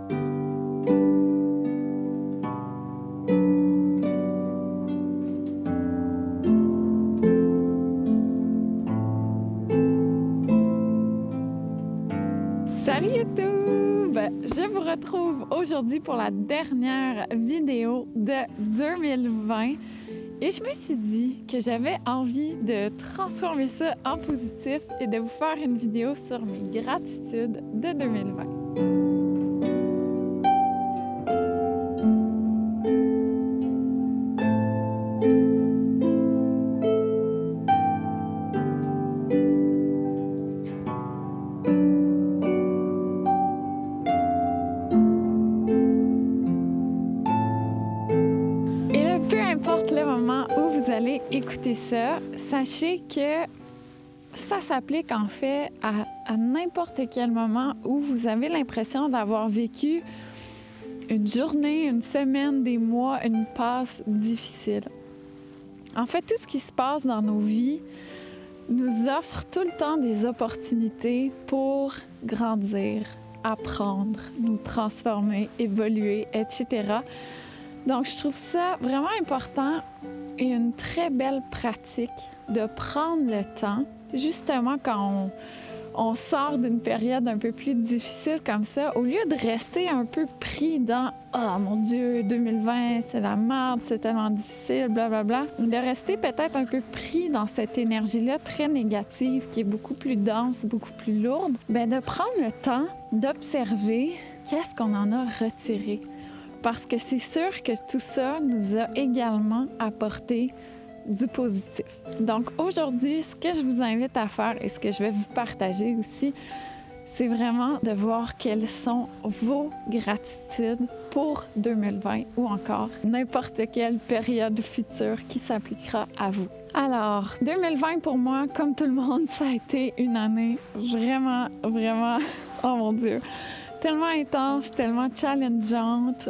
Salut YouTube! Je vous retrouve aujourd'hui pour la dernière vidéo de 2020 et je me suis dit que j'avais envie de transformer ça en positif et de vous faire une vidéo sur mes gratitudes de 2020. Écoutez ça, sachez que ça s'applique en fait à n'importe quel moment où vous avez l'impression d'avoir vécu une journée, une semaine, des mois, une passe difficile. En fait, tout ce qui se passe dans nos vies nous offre tout le temps des opportunités pour grandir, apprendre, nous transformer, évoluer, etc. Donc, je trouve ça vraiment important et une très belle pratique de prendre le temps, justement quand on sort d'une période un peu plus difficile comme ça, au lieu de rester un peu pris dans « Oh mon Dieu, 2020, c'est la merde, c'est tellement difficile, blablabla », de rester peut-être un peu pris dans cette énergie-là très négative qui est beaucoup plus dense, beaucoup plus lourde, bien de prendre le temps d'observer qu'est-ce qu'on en a retiré. Parce que c'est sûr que tout ça nous a également apporté du positif. Donc aujourd'hui, ce que je vous invite à faire et ce que je vais vous partager aussi, c'est vraiment de voir quelles sont vos gratitudes pour 2020 ou encore n'importe quelle période future qui s'appliquera à vous. Alors, 2020 pour moi, comme tout le monde, ça a été une année vraiment, oh mon Dieu, tellement intense, tellement challengeante.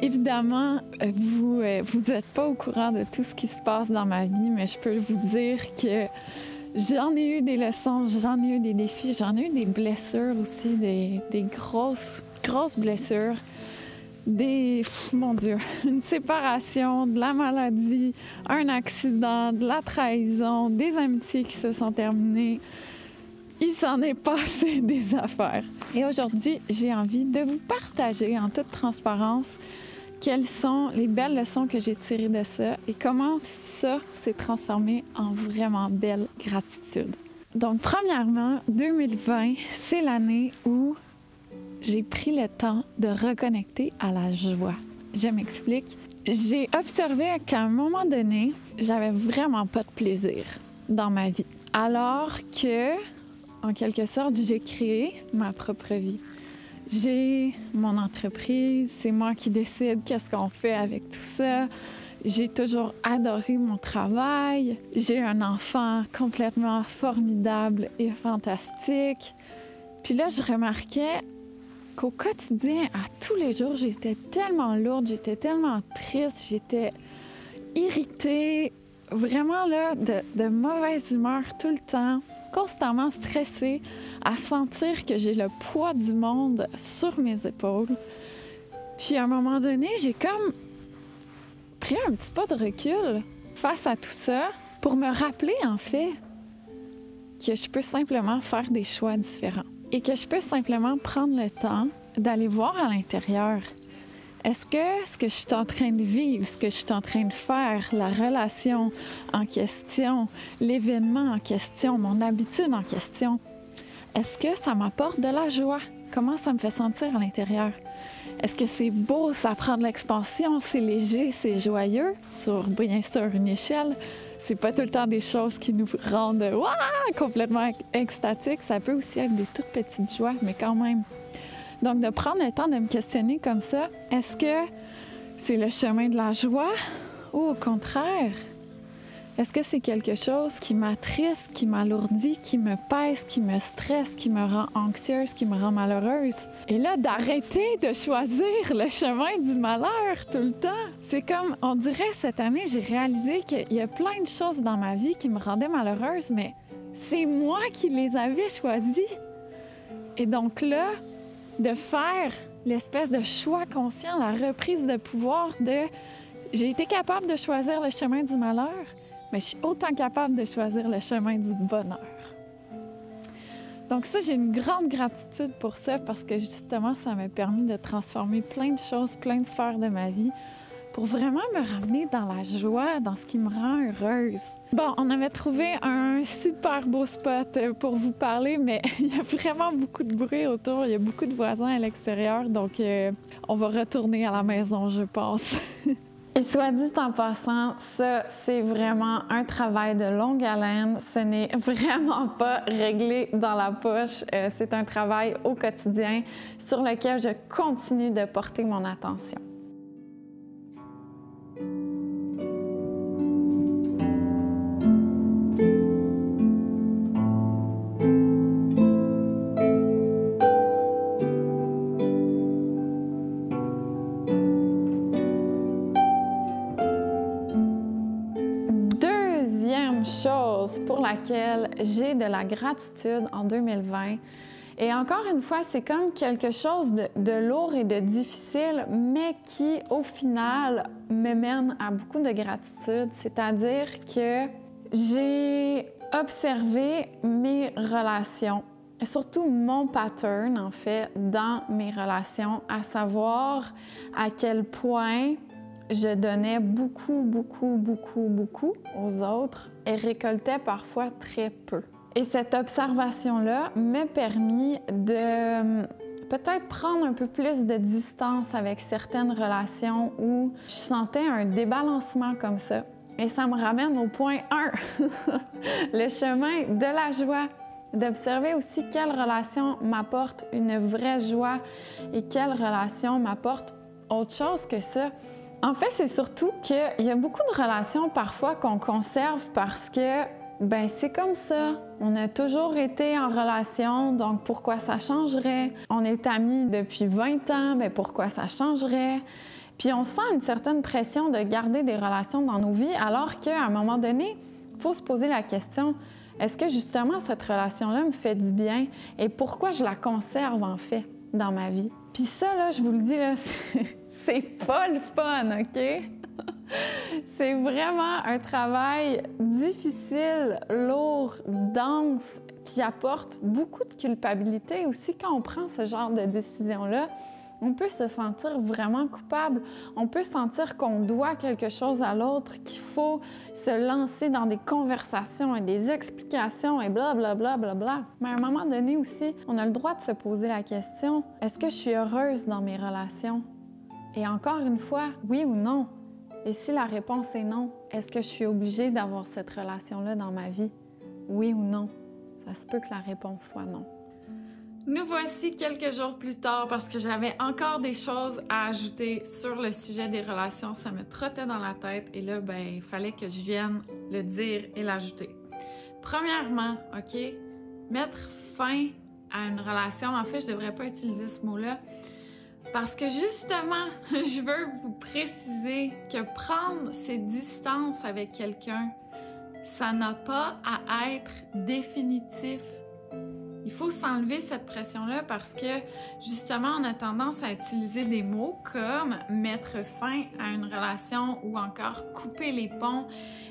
Évidemment, vous n'êtes pas au courant de tout ce qui se passe dans ma vie, mais je peux vous dire que j'en ai eu des leçons, j'en ai eu des défis, j'en ai eu des blessures aussi, des grosses blessures, mon Dieu, une séparation, de la maladie, un accident, de la trahison, des amitiés qui se sont terminées. Il s'en est passé des affaires. Et aujourd'hui, j'ai envie de vous partager en toute transparence quelles sont les belles leçons que j'ai tirées de ça et comment ça s'est transformé en vraiment belle gratitude. Donc, premièrement, 2020, c'est l'année où j'ai pris le temps de reconnecter à la joie. Je m'explique. J'ai observé qu'à un moment donné, j'avais vraiment pas de plaisir dans ma vie. Alors que en quelque sorte, j'ai créé ma propre vie. J'ai mon entreprise, c'est moi qui décide qu'est-ce qu'on fait avec tout ça. J'ai toujours adoré mon travail. J'ai un enfant complètement formidable et fantastique. Puis là, je remarquais qu'au quotidien, à tous les jours, j'étais tellement lourde, j'étais tellement triste, j'étais irritée, vraiment là, de mauvaise humeur tout le temps, constamment stressée, à sentir que j'ai le poids du monde sur mes épaules. Puis à un moment donné, j'ai comme pris un petit pas de recul face à tout ça pour me rappeler en fait que je peux simplement faire des choix différents et que je peux simplement prendre le temps d'aller voir à l'intérieur. Est-ce que ce que je suis en train de vivre, ce que je suis en train de faire, la relation en question, l'événement en question, mon habitude en question, est-ce que ça m'apporte de la joie? Comment ça me fait sentir à l'intérieur? Est-ce que c'est beau, ça prend de l'expansion, c'est léger, c'est joyeux? Sur, bien sûr, une échelle, c'est pas tout le temps des choses qui nous rendent complètement extatiques. Ça peut aussi être des toutes petites joies, mais quand même. Donc, de prendre le temps de me questionner comme ça, est-ce que c'est le chemin de la joie ou au contraire, est-ce que c'est quelque chose qui m'attriste, qui m'alourdit, qui me pèse, qui me stresse, qui me rend anxieuse, qui me rend malheureuse? Et là, d'arrêter de choisir le chemin du malheur tout le temps. C'est comme, on dirait, cette année, j'ai réalisé qu'il y a plein de choses dans ma vie qui me rendaient malheureuse, mais c'est moi qui les avais choisies. Et donc là, de faire l'espèce de choix conscient, la reprise de pouvoir de j'ai été capable de choisir le chemin du malheur, mais je suis autant capable de choisir le chemin du bonheur. Donc ça, j'ai une grande gratitude pour ça parce que justement, ça m'a permis de transformer plein de choses, plein de sphères de ma vie pour vraiment me ramener dans la joie, dans ce qui me rend heureuse. Bon, on avait trouvé un super beau spot pour vous parler, mais il y a vraiment beaucoup de bruit autour, il y a beaucoup de voisins à l'extérieur, donc on va retourner à la maison, je pense. Et soit dit en passant, ça, c'est vraiment un travail de longue haleine. Ce n'est vraiment pas réglé dans la poche. C'est un travail au quotidien sur lequel je continue de porter mon attention. Chose pour laquelle j'ai de la gratitude en 2020. Et encore une fois, c'est comme quelque chose de lourd et de difficile, mais qui, au final, me mène à beaucoup de gratitude. C'est-à-dire que j'ai observé mes relations, et surtout mon pattern, en fait, dans mes relations, à savoir à quel point je donnais beaucoup aux autres et récoltais parfois très peu. Et cette observation-là m'a permis de peut-être prendre un peu plus de distance avec certaines relations où je sentais un débalancement comme ça. Et ça me ramène au point 1, le chemin de la joie. D'observer aussi quelle relation m'apporte une vraie joie et quelle relation m'apporte autre chose que ça. En fait, c'est surtout qu'il y a beaucoup de relations parfois qu'on conserve parce que, c'est comme ça. On a toujours été en relation, donc pourquoi ça changerait? On est amis depuis 20 ans, pourquoi ça changerait? Puis on sent une certaine pression de garder des relations dans nos vies, alors qu'à un moment donné, il faut se poser la question, est-ce que justement cette relation-là me fait du bien et pourquoi je la conserve en fait dans ma vie? Puis ça, là, je vous le dis, là, c'est pas le fun, OK? C'est vraiment un travail difficile, lourd, dense, qui apporte beaucoup de culpabilité aussi quand on prend ce genre de décision-là. On peut se sentir vraiment coupable. On peut sentir qu'on doit quelque chose à l'autre, qu'il faut se lancer dans des conversations et des explications et blablabla. Mais à un moment donné aussi, on a le droit de se poser la question, est-ce que je suis heureuse dans mes relations? Et encore une fois, oui ou non? Et si la réponse est non, est-ce que je suis obligée d'avoir cette relation-là dans ma vie? Oui ou non? Ça se peut que la réponse soit non. Nous voici quelques jours plus tard parce que j'avais encore des choses à ajouter sur le sujet des relations. Ça me trottait dans la tête et là, il fallait que je vienne le dire et l'ajouter. Premièrement, OK, mettre fin à une relation. En fait, je ne devrais pas utiliser ce mot-là parce que justement, je veux vous préciser que prendre ses distances avec quelqu'un, ça n'a pas à être définitif. Il faut s'enlever cette pression-là parce que, justement, on a tendance à utiliser des mots comme mettre fin à une relation ou encore couper les ponts.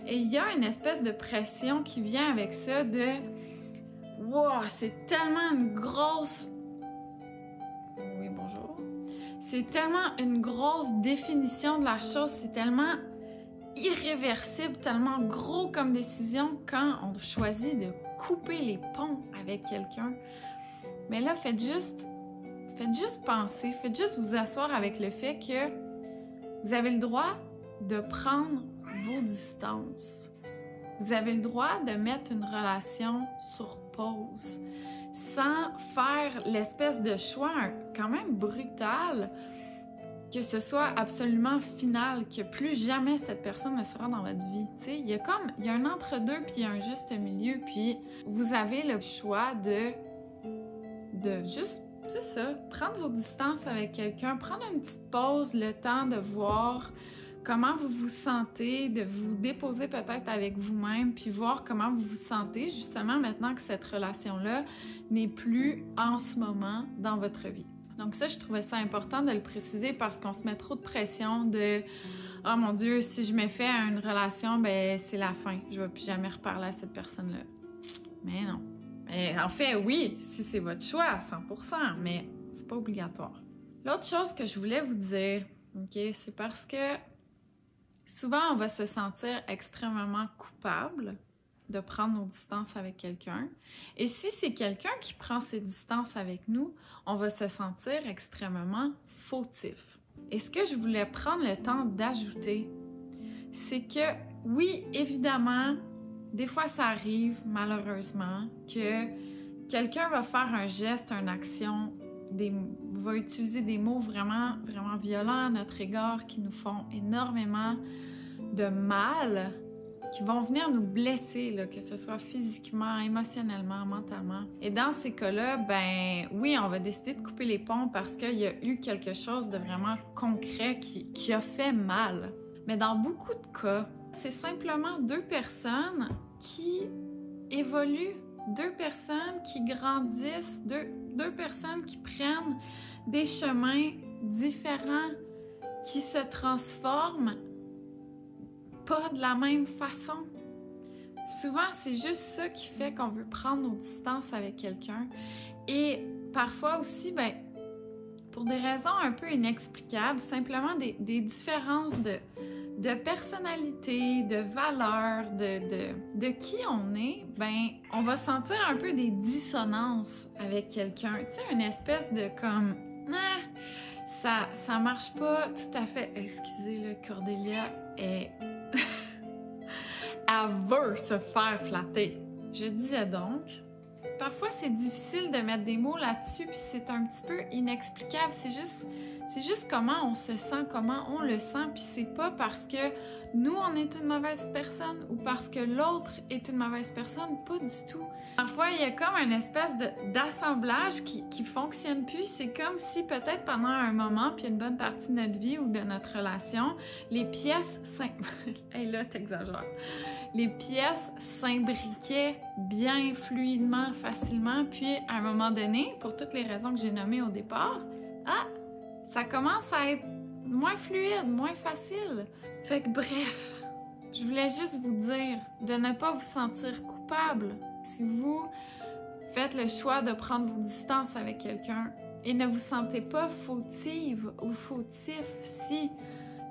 Et il y a une espèce de pression qui vient avec ça de « Wow, c'est tellement une grosse... » Oui, bonjour. C'est tellement une grosse définition de la chose, c'est tellement irréversible, tellement gros comme décision quand on choisit de couper les ponts avec quelqu'un. Mais là, faites juste penser, faites juste vous asseoir avec le fait que vous avez le droit de prendre vos distances. Vous avez le droit de mettre une relation sur pause sans faire l'espèce de choix quand même brutal que ce soit absolument final, que plus jamais cette personne ne sera dans votre vie. Tu sais, il y a un entre-deux puis il y a un juste milieu, puis vous avez le choix de juste, c'est ça, prendre vos distances avec quelqu'un, prendre une petite pause, le temps de voir comment vous vous sentez, de vous déposer peut-être avec vous-même, puis voir comment vous vous sentez justement maintenant que cette relation-là n'est plus en ce moment dans votre vie. Donc ça, je trouvais ça important de le préciser parce qu'on se met trop de pression de « Oh mon Dieu, si je me fais à une relation, ben c'est la fin. Je ne vais plus jamais reparler à cette personne-là. » Mais non. Mais en fait, oui, si c'est votre choix à 100%, mais c'est pas obligatoire. L'autre chose que je voulais vous dire, OK, c'est parce que souvent, on va se sentir extrêmement coupable de prendre nos distances avec quelqu'un. Et si c'est quelqu'un qui prend ses distances avec nous, on va se sentir extrêmement fautif. Et ce que je voulais prendre le temps d'ajouter, c'est que oui, évidemment, des fois ça arrive, malheureusement, que quelqu'un va faire un geste, une action, va utiliser des mots vraiment, vraiment violents à notre égard qui nous font énormément de mal, qui vont venir nous blesser, là, que ce soit physiquement, émotionnellement, mentalement. Et dans ces cas-là, ben oui, on va décider de couper les ponts parce qu'il y a eu quelque chose de vraiment concret qui a fait mal. Mais dans beaucoup de cas, c'est simplement deux personnes qui évoluent, deux personnes qui grandissent, deux personnes qui prennent des chemins différents, qui se transforment pas de la même façon. Souvent, c'est juste ça qui fait qu'on veut prendre nos distances avec quelqu'un. Et parfois aussi, ben, pour des raisons un peu inexplicables, simplement des différences de personnalité, de valeur, de qui on est, ben, on va sentir un peu des dissonances avec quelqu'un. Tu sais, une espèce de comme... Ah, ça marche pas tout à fait. Excusez, là, Cordélia est... Elle veut se faire flatter. Je disais donc, parfois c'est difficile de mettre des mots là-dessus, puis c'est un petit peu inexplicable. C'est juste comment on se sent, comment on le sent, puis c'est pas parce que nous on est une mauvaise personne ou parce que l'autre est une mauvaise personne, pas du tout. Parfois il y a comme une espèce d'assemblage qui fonctionne plus. C'est comme si peut-être pendant un moment, puis une bonne partie de notre vie ou de notre relation, les pièces hey, là t'exagères. Les pièces s'imbriquaient bien fluidement, facilement, puis à un moment donné, pour toutes les raisons que j'ai nommées au départ, ça commence à être moins fluide, moins facile. Fait que bref, je voulais juste vous dire de ne pas vous sentir coupable si vous faites le choix de prendre vos distances avec quelqu'un et ne vous sentez pas fautive ou fautif si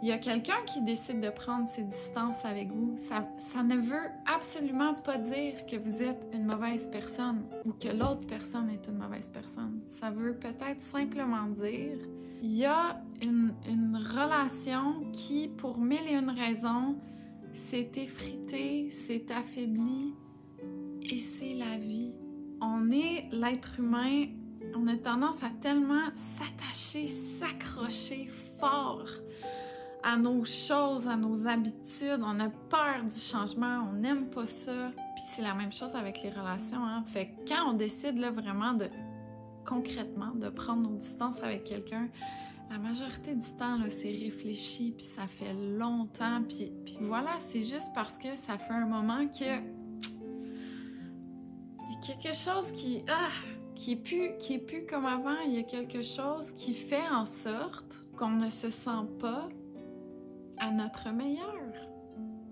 il y a quelqu'un qui décide de prendre ses distances avec vous. Ça ne veut absolument pas dire que vous êtes une mauvaise personne ou que l'autre personne est une mauvaise personne. Ça veut peut-être simplement dire il y a une relation qui, pour mille et une raisons, s'est effritée, s'est affaiblie et c'est la vie. On est l'être humain, on a tendance à tellement s'attacher, s'accrocher fort à nos choses, à nos habitudes. On a peur du changement, on n'aime pas ça. Puis c'est la même chose avec les relations, hein? Fait que quand on décide là, vraiment concrètement de prendre nos distances avec quelqu'un, la majorité du temps, là, c'est réfléchi, puis ça fait longtemps. Puis voilà, c'est juste parce que ça fait un moment que... il y a quelque chose qui est plus comme avant. Il y a quelque chose qui fait en sorte qu'on ne se sent pas à notre meilleur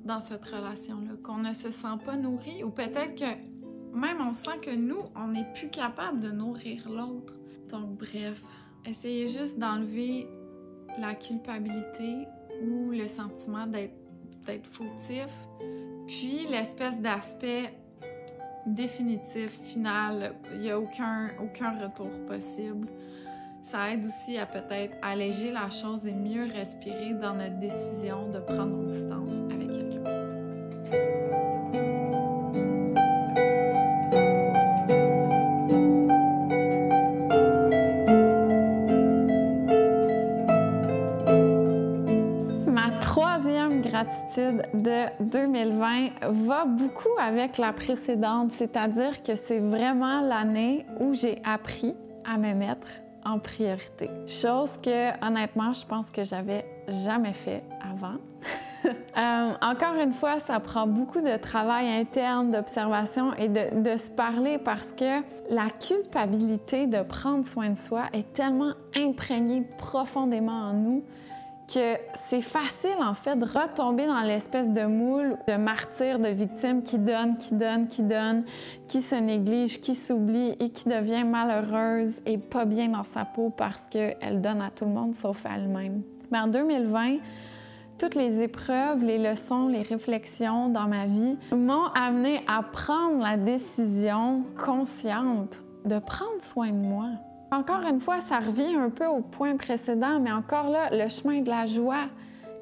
dans cette relation-là, qu'on ne se sent pas nourri, ou peut-être que même on sent que nous, on n'est plus capable de nourrir l'autre. Donc bref, essayez juste d'enlever la culpabilité ou le sentiment d'être fautif, puis l'espèce d'aspect définitif, final, il n'y a aucun retour possible. Ça aide aussi à peut-être alléger la chose et mieux respirer dans notre décision de prendre nos distances avec quelqu'un. Ma troisième gratitude de 2020 va beaucoup avec la précédente, c'est-à-dire que c'est vraiment l'année où j'ai appris à me mettre en priorité. Chose que, honnêtement, je pense que j'avais jamais fait avant. Encore une fois, ça prend beaucoup de travail interne, d'observation et de se parler parce que la culpabilité de prendre soin de soi est tellement imprégnée profondément en nous que c'est facile, en fait, de retomber dans l'espèce de moule de martyr, de victime qui donne, qui donne, qui donne, qui se néglige, qui s'oublie et qui devient malheureuse et pas bien dans sa peau parce qu'elle donne à tout le monde sauf à elle-même. Mais en 2020, toutes les épreuves, les leçons, les réflexions dans ma vie m'ont amené à prendre la décision consciente de prendre soin de moi. Encore une fois, ça revient un peu au point précédent, mais encore là, le chemin de la joie.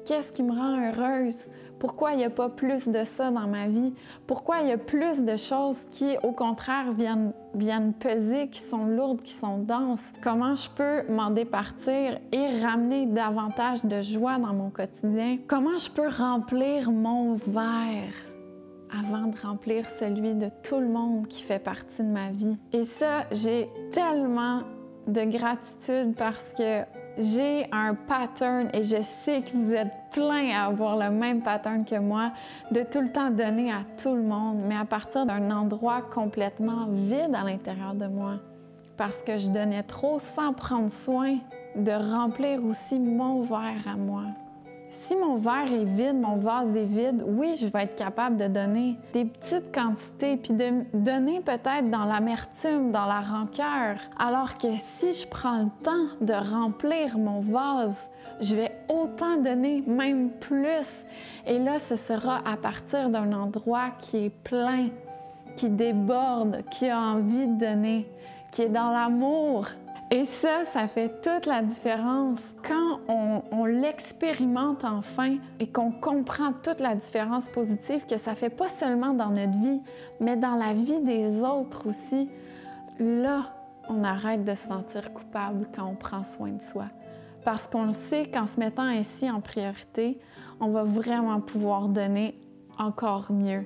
Qu'est-ce qui me rend heureuse? Pourquoi il n'y a pas plus de ça dans ma vie? Pourquoi il y a plus de choses qui, au contraire, viennent peser, qui sont lourdes, qui sont denses? Comment je peux m'en départir et ramener davantage de joie dans mon quotidien? Comment je peux remplir mon verre avant de remplir celui de tout le monde qui fait partie de ma vie? Et ça, j'ai tellement de gratitude parce que j'ai un pattern et je sais que vous êtes plein à avoir le même pattern que moi, de tout le temps donner à tout le monde, mais à partir d'un endroit complètement vide à l'intérieur de moi. Parce que je donnais trop sans prendre soin de remplir aussi mon verre à moi. Si mon verre est vide, mon vase est vide, oui, je vais être capable de donner des petites quantités, puis de donner peut-être dans l'amertume, dans la rancœur. Alors que si je prends le temps de remplir mon vase, je vais autant donner, même plus. Et là, ce sera à partir d'un endroit qui est plein, qui déborde, qui a envie de donner, qui est dans l'amour. Et ça fait toute la différence. Quand on l'expérimente enfin et qu'on comprend toute la différence positive que ça fait pas seulement dans notre vie, mais dans la vie des autres aussi, là, on arrête de se sentir coupable quand on prend soin de soi. Parce qu'on sait qu'en se mettant ainsi en priorité, on va vraiment pouvoir donner encore mieux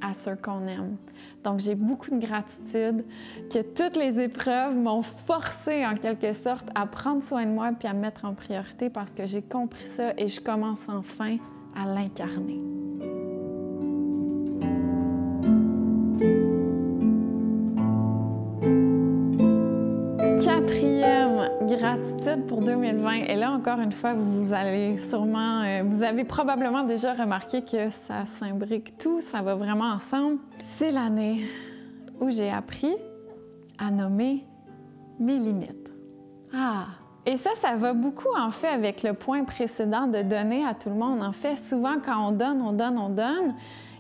à ceux qu'on aime. Donc, j'ai beaucoup de gratitude que toutes les épreuves m'ont forcé en quelque sorte à prendre soin de moi puis à me mettre en priorité parce que j'ai compris ça et je commence enfin à l'incarner. Quatrième gratitude pour 2020. Et là, encore une fois, vous allez sûrement, vous avez probablement déjà remarqué que ça s'imbrique tout, ça va vraiment ensemble. C'est l'année où j'ai appris à nommer mes limites. Et ça va beaucoup, en fait, avec le point précédent de donner à tout le monde. En fait, souvent, quand on donne,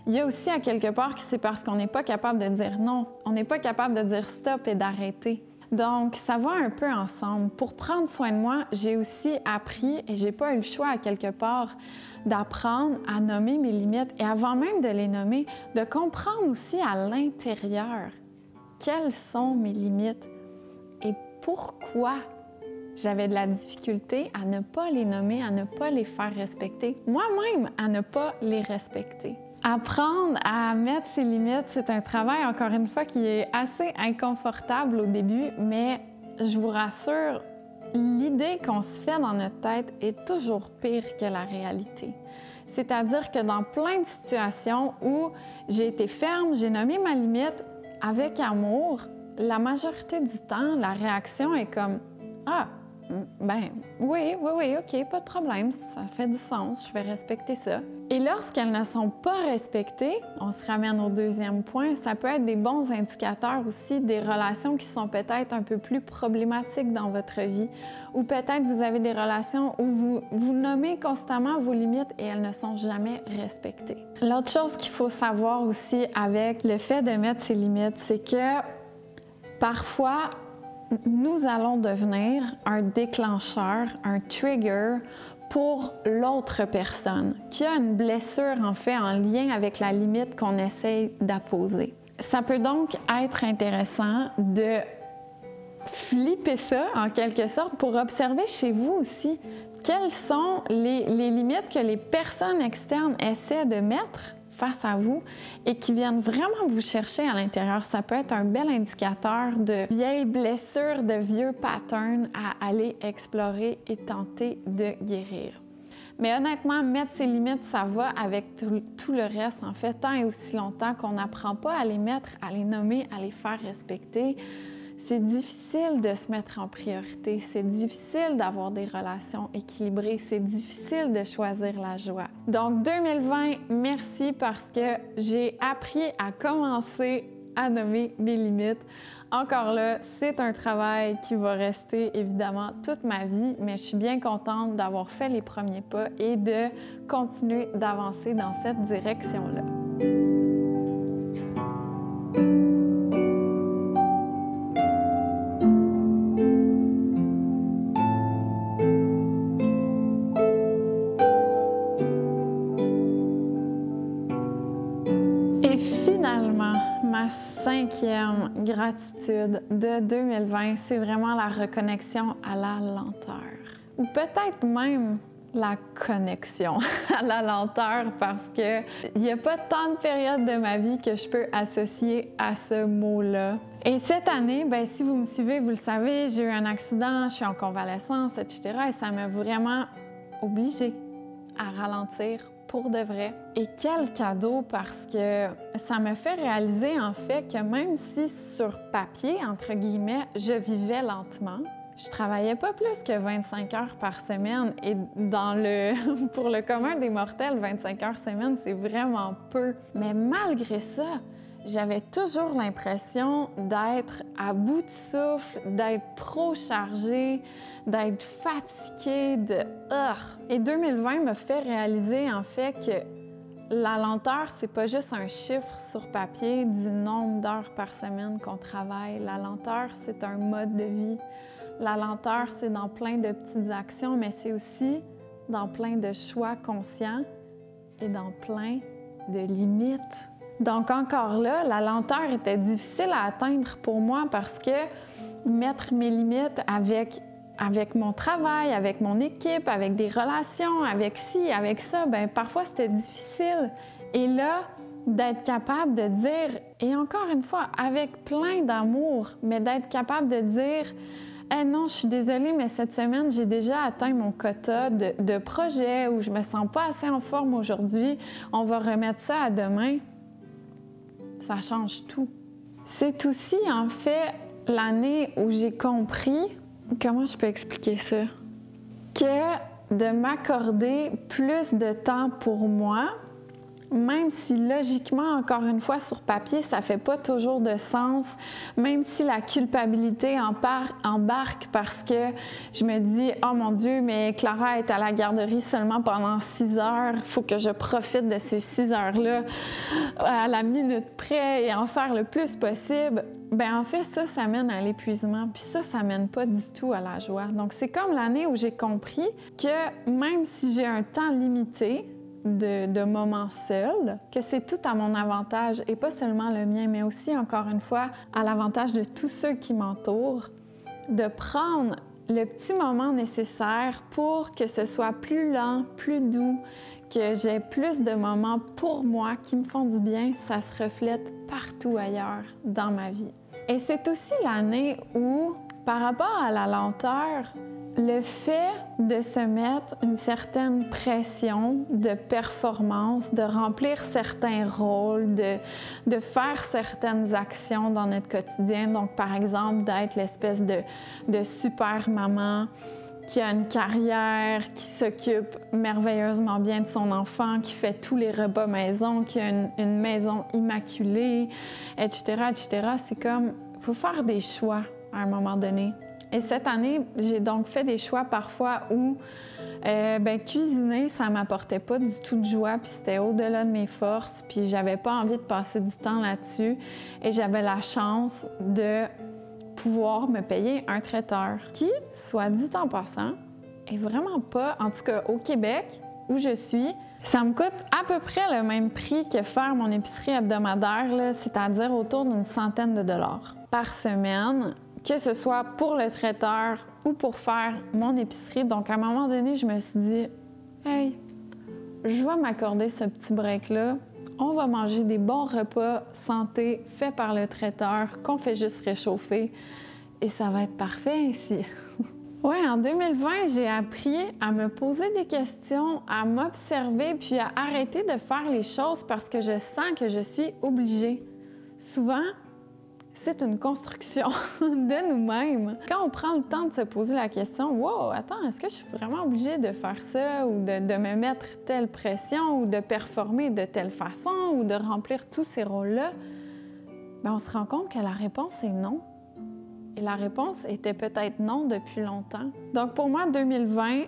il y a aussi à quelque part que c'est parce qu'on n'est pas capable de dire non. On n'est pas capable de dire stop et d'arrêter. Donc, ça va un peu ensemble. Pour prendre soin de moi, j'ai aussi appris, et j'ai pas eu le choix à quelque part, d'apprendre à nommer mes limites et avant même de les nommer, de comprendre aussi à l'intérieur quelles sont mes limites et pourquoi j'avais de la difficulté à ne pas les nommer, à ne pas les faire respecter, moi-même à ne pas les respecter. Apprendre à mettre ses limites, c'est un travail, encore une fois, qui est assez inconfortable au début, mais je vous rassure, l'idée qu'on se fait dans notre tête est toujours pire que la réalité. C'est-à-dire que dans plein de situations où j'ai été ferme, j'ai nommé ma limite avec amour, la majorité du temps, la réaction est comme « Ah, ben oui, OK, pas de problème, ça fait du sens, je vais respecter ça. » Et lorsqu'elles ne sont pas respectées, on se ramène au deuxième point, ça peut être des bons indicateurs aussi des relations qui sont peut-être un peu plus problématiques dans votre vie, ou peut-être vous avez des relations où vous nommez constamment vos limites et elles ne sont jamais respectées. L'autre chose qu'il faut savoir aussi avec le fait de mettre ses limites, c'est que parfois, nous allons devenir un déclencheur, un trigger pour l'autre personne qui a une blessure en fait en lien avec la limite qu'on essaye d'apposer. Ça peut donc être intéressant de flipper ça en quelque sorte pour observer chez vous aussi quelles sont les limites que les personnes externes essaient de mettre face à vous et qui viennent vraiment vous chercher à l'intérieur. Ça peut être un bel indicateur de vieilles blessures, de vieux patterns à aller explorer et tenter de guérir. Mais honnêtement, mettre ses limites, ça va avec tout le reste, en fait, tant et aussi longtemps qu'on n'apprend pas à les mettre, à les nommer, à les faire respecter. C'est difficile de se mettre en priorité, c'est difficile d'avoir des relations équilibrées, c'est difficile de choisir la joie. Donc 2020, merci parce que j'ai appris à commencer à nommer mes limites. Encore là, c'est un travail qui va rester évidemment toute ma vie, mais je suis bien contente d'avoir fait les premiers pas et de continuer d'avancer dans cette direction-là. Et finalement, ma 5e gratitude de 2020, c'est vraiment la reconnexion à la lenteur. Ou peut-être même la connexion à la lenteur parce qu'il n'y a pas tant de périodes de ma vie que je peux associer à ce mot-là. Et cette année, bien, si vous me suivez, vous le savez, j'ai eu un accident, je suis en convalescence, etc. Et ça m'a vraiment obligée à ralentir pour de vrai. Et quel cadeau parce que ça me fait réaliser en fait que même si sur papier, entre guillemets, je vivais lentement, je travaillais pas plus que 25 heures par semaine et pour le commun des mortels, 25 heures semaine, c'est vraiment peu. Mais malgré ça, j'avais toujours l'impression d'être à bout de souffle, d'être trop chargée, d'être fatiguée, Et 2020 me fait réaliser en fait que la lenteur, c'est pas juste un chiffre sur papier du nombre d'heures par semaine qu'on travaille. La lenteur, c'est un mode de vie. La lenteur, c'est dans plein de petites actions, mais c'est aussi dans plein de choix conscients et dans plein de limites. Donc encore là, la lenteur était difficile à atteindre pour moi parce que mettre mes limites avec mon travail, avec mon équipe, avec des relations, avec ci, avec ça, bien parfois c'était difficile. Et là, d'être capable de dire, et encore une fois, avec plein d'amour, mais d'être capable de dire « Hey, non, je suis désolée, mais cette semaine, j'ai déjà atteint mon quota de projets où je me sens pas assez en forme aujourd'hui. On va remettre ça à demain. » Ça change tout. C'est aussi, en fait, l'année où j'ai compris, comment je peux expliquer ça, que de m'accorder plus de temps pour moi, même si logiquement, encore une fois, sur papier, ça fait pas toujours de sens, même si la culpabilité embarque parce que je me dis « Oh mon Dieu, mais Clara est à la garderie seulement pendant 6 heures, il faut que je profite de ces 6 heures-là à la minute près et en faire le plus possible », bien en fait, ça mène à l'épuisement, puis ça mène pas du tout à la joie. Donc c'est comme l'année où j'ai compris que même si j'ai un temps limité, de moments seuls, que c'est tout à mon avantage et pas seulement le mien, mais aussi, encore une fois, à l'avantage de tous ceux qui m'entourent, de prendre le petit moment nécessaire pour que ce soit plus lent, plus doux, que j'ai plus de moments pour moi qui me font du bien, ça se reflète partout ailleurs dans ma vie. Et c'est aussi l'année où, par rapport à la lenteur, le fait de se mettre une certaine pression de performance, de remplir certains rôles, de faire certaines actions dans notre quotidien, donc par exemple d'être l'espèce de super maman qui a une carrière, qui s'occupe merveilleusement bien de son enfant, qui fait tous les repas maison, qui a une maison immaculée, etc., etc. C'est comme, il faut faire des choix à un moment donné. Et cette année, j'ai donc fait des choix parfois où cuisiner, ça m'apportait pas du tout de joie, puis c'était au-delà de mes forces, puis j'avais pas envie de passer du temps là-dessus. Et j'avais la chance de pouvoir me payer un traiteur qui, soit dit en passant, est vraiment pas, en tout cas au Québec, où je suis, ça me coûte à peu près le même prix que faire mon épicerie hebdomadaire, c'est-à-dire autour d'une centaine de dollars par semaine, que ce soit pour le traiteur ou pour faire mon épicerie. Donc, à un moment donné, je me suis dit « Hey, je vais m'accorder ce petit break-là. On va manger des bons repas santé faits par le traiteur qu'on fait juste réchauffer et ça va être parfait ainsi. » Oui, en 2020, j'ai appris à me poser des questions, à m'observer, puis à arrêter de faire les choses parce que je sens que je suis obligée. Souvent, c'est une construction de nous-mêmes. Quand on prend le temps de se poser la question « Wow, attends, est-ce que je suis vraiment obligée de faire ça ou de me mettre telle pression ou de performer de telle façon ou de remplir tous ces rôles-là? » Bien, on se rend compte que la réponse est non. Et la réponse était peut-être non depuis longtemps. Donc pour moi, 2020,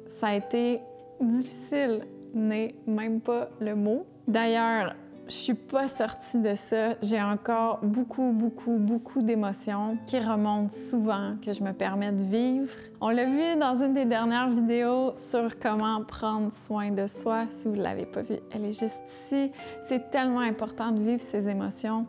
ça a été difficile, n'est même pas le mot. D'ailleurs, je suis pas sortie de ça. J'ai encore beaucoup d'émotions qui remontent souvent, que je me permets de vivre. On l'a vu dans une des dernières vidéos sur comment prendre soin de soi. Si vous ne l'avez pas vue, elle est juste ici. C'est tellement important de vivre ces émotions.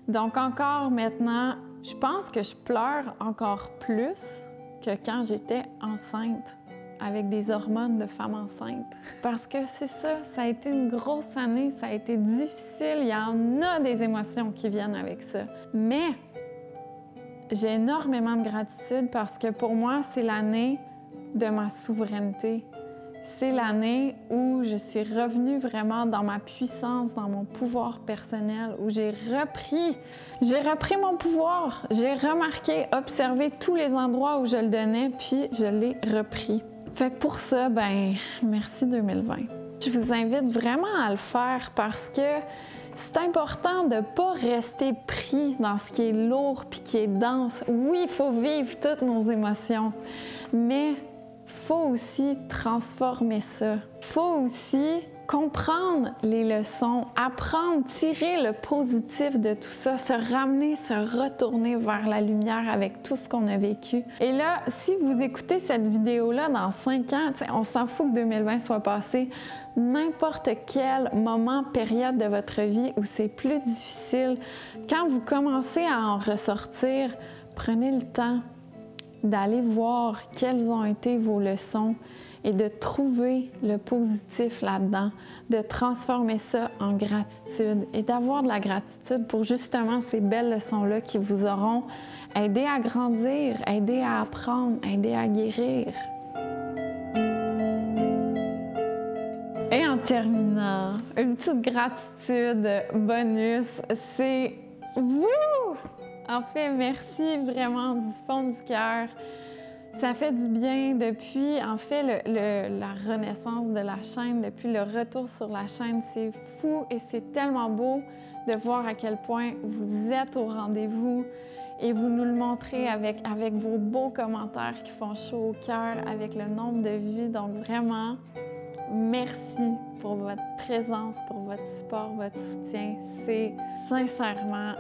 Donc encore maintenant, je pense que je pleure encore plus que quand j'étais enceinte, avec des hormones de femme enceinte. Parce que c'est ça, ça a été une grosse année, ça a été difficile, il y en a des émotions qui viennent avec ça. Mais j'ai énormément de gratitude parce que pour moi, c'est l'année de ma souveraineté. C'est l'année où je suis revenue vraiment dans ma puissance, dans mon pouvoir personnel, où j'ai repris mon pouvoir. J'ai remarqué, observé tous les endroits où je le donnais, puis je l'ai repris. Fait que pour ça, ben merci 2020. Je vous invite vraiment à le faire parce que c'est important de ne pas rester pris dans ce qui est lourd puis qui est dense. Oui, il faut vivre toutes nos émotions, mais il faut aussi transformer ça. Il faut aussi comprendre les leçons, apprendre, tirer le positif de tout ça, se ramener, se retourner vers la lumière avec tout ce qu'on a vécu. Et là, si vous écoutez cette vidéo-là dans 5 ans, on s'en fout que 2020 soit passé, n'importe quel moment, période de votre vie où c'est plus difficile, quand vous commencez à en ressortir, prenez le temps d'aller voir quelles ont été vos leçons et de trouver le positif là-dedans, de transformer ça en gratitude et d'avoir de la gratitude pour justement ces belles leçons-là qui vous auront aidé à grandir, aidé à apprendre, aidé à guérir. Et en terminant, une petite gratitude bonus, c'est vous! En fait, merci vraiment du fond du cœur. Ça fait du bien depuis, en fait, la renaissance de la chaîne, depuis le retour sur la chaîne. C'est fou et c'est tellement beau de voir à quel point vous êtes au rendez-vous et vous nous le montrez avec vos beaux commentaires qui font chaud au cœur, avec le nombre de vues. Donc vraiment, merci pour votre présence, pour votre support, votre soutien. C'est sincèrement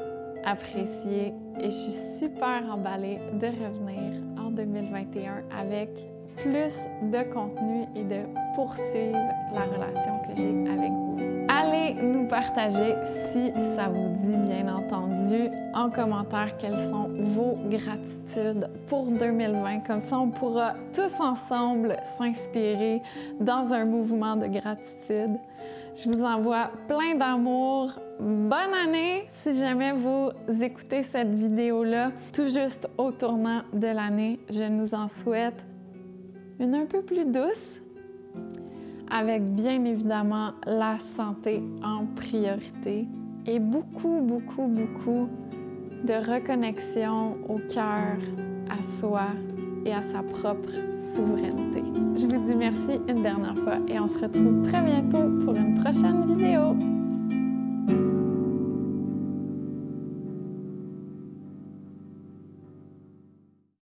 apprécié et je suis super emballée de revenir en 2021 avec plus de contenu et de poursuivre la relation que j'ai avec vous. Allez nous partager si ça vous dit, bien entendu, en commentaire quelles sont vos gratitudes pour 2020. Comme ça, on pourra tous ensemble s'inspirer dans un mouvement de gratitude. Je vous envoie plein d'amour. Bonne année si jamais vous écoutez cette vidéo-là tout juste au tournant de l'année. Je nous en souhaite une un peu plus douce, avec bien évidemment la santé en priorité et beaucoup de reconnexion au cœur, à soi et à sa propre souveraineté. Je vous dis merci une dernière fois et on se retrouve très bientôt pour une prochaine vidéo.